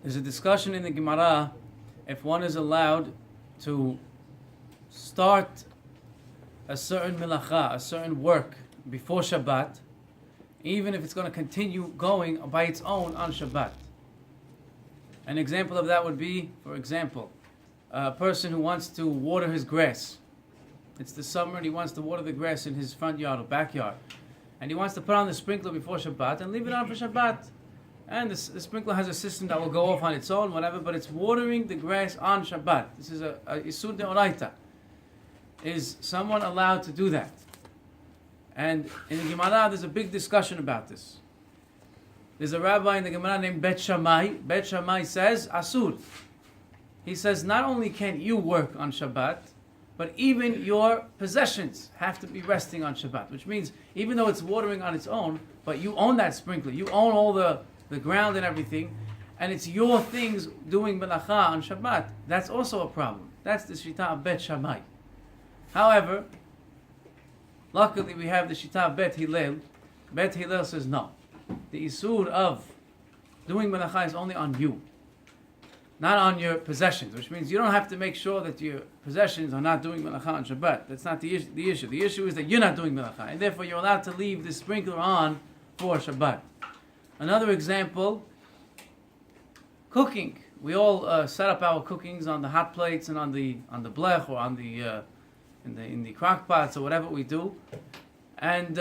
There's a discussion in the Gemara if one is allowed to start a certain milacha, a certain work before Shabbat, even if it's going to continue going by its own on Shabbat. An example of that would be, for example, a person who wants to water his grass. It's the summer and he wants to water the grass in his front yard or backyard. And he wants to put on the sprinkler before Shabbat and leave it on for Shabbat. And the sprinkler has a system that will go off on its own, whatever, but it's watering the grass on Shabbat. This is a Isur Deoraita. Is someone allowed to do that? And in the Gemara, there's a big discussion about this. There's a rabbi in the Gemara named Bet Shammai. Bet Shammai says, Asur. He says, not only can you work on Shabbat, but even your possessions have to be resting on Shabbat. Which means, even though it's watering on its own, but you own that sprinkler. You own all the ground and everything, and it's your things doing melacha on Shabbat. That's also a problem. That's the Shita of Bet Shammai. However, luckily we have the Shita of Bet Hillel. Bet Hillel says no. The Isur of doing melacha is only on you, not on your possessions, which means you don't have to make sure that your possessions are not doing melacha on Shabbat. That's not the issue. The issue is that you're not doing melacha, and therefore you're allowed to leave the sprinkler on for Shabbat. Another example, cooking. We all set up our cookings on the hot plates and on the blech or on the in the crock pots or whatever we do, and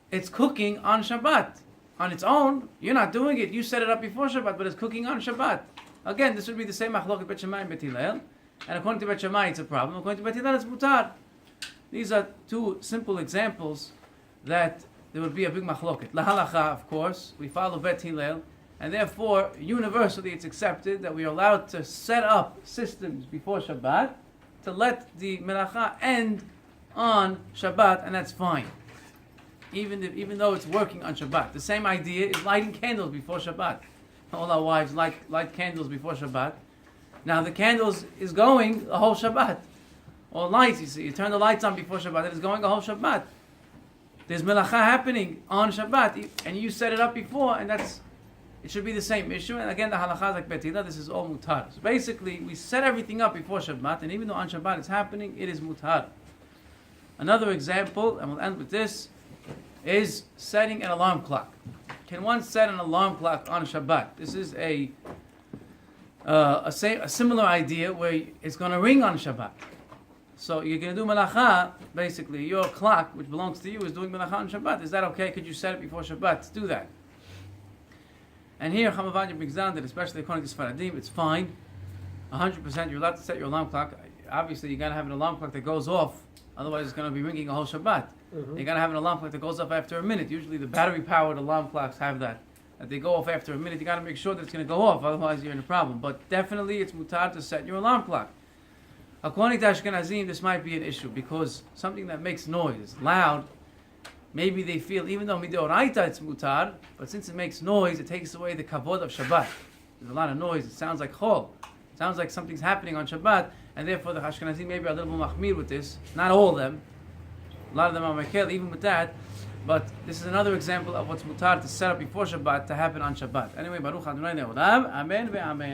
it's cooking on Shabbat on its own. You're not doing it. You set it up before Shabbat, but it's cooking on Shabbat. Again, this would be the same machloket Bet Shammai and Bet Hillel, and according to Bet Shammai, it's a problem. According to Bet Hillel, it's mutar. These are two simple examples that there would be a big machloket. La halacha, of course, we follow Bet Hillel, and therefore, universally, it's accepted that we are allowed to set up systems before Shabbat to let the melacha end on Shabbat, and that's fine. Even though it's working on Shabbat. The same idea is lighting candles before Shabbat. All our wives light candles before Shabbat. Now the candles is going the whole Shabbat. Or lights, you see, you turn the lights on before Shabbat, it is going the whole Shabbat. There's melacha happening on Shabbat, and you set it up before, and it should be the same issue. And again, the halacha is like Bet Hillel, this is all mutar. So basically, we set everything up before Shabbat, and even though on Shabbat it's happening, it is mutar. Another example, and we'll end with this, is setting an alarm clock. Can one set an alarm clock on Shabbat? This is a similar idea where it's going to ring on Shabbat. So you're going to do melacha, basically your clock, which belongs to you, is doing melacha on Shabbat. Is that okay? Could you set it before Shabbat to do that? And here, Chamavanya brings down that, especially according to Sfaradim, it's fine. 100% you're allowed to set your alarm clock. Obviously, you got to have an alarm clock that goes off. Otherwise, it's going to be ringing a whole Shabbat. Mm-hmm. You got to have an alarm clock that goes off after a minute. Usually, the battery-powered alarm clocks have that they go off after a minute. You got to make sure that it's going to go off. Otherwise, you're in a problem. But definitely, it's mutar to set your alarm clock. According to Ashkenazim, this might be an issue because something that makes noise, loud, maybe they feel, even though midoraita it's mutar, but since it makes noise, it takes away the kavod of Shabbat. There's a lot of noise. It sounds like chol. It sounds like something's happening on Shabbat, and therefore the Ashkenazim maybe are a little more machmir with this. Not all of them. A lot of them are mekel, even with that. But this is another example of what's mutar to set up before Shabbat to happen on Shabbat. Anyway, Baruch Adonai Le'olam. Amen ve'amen.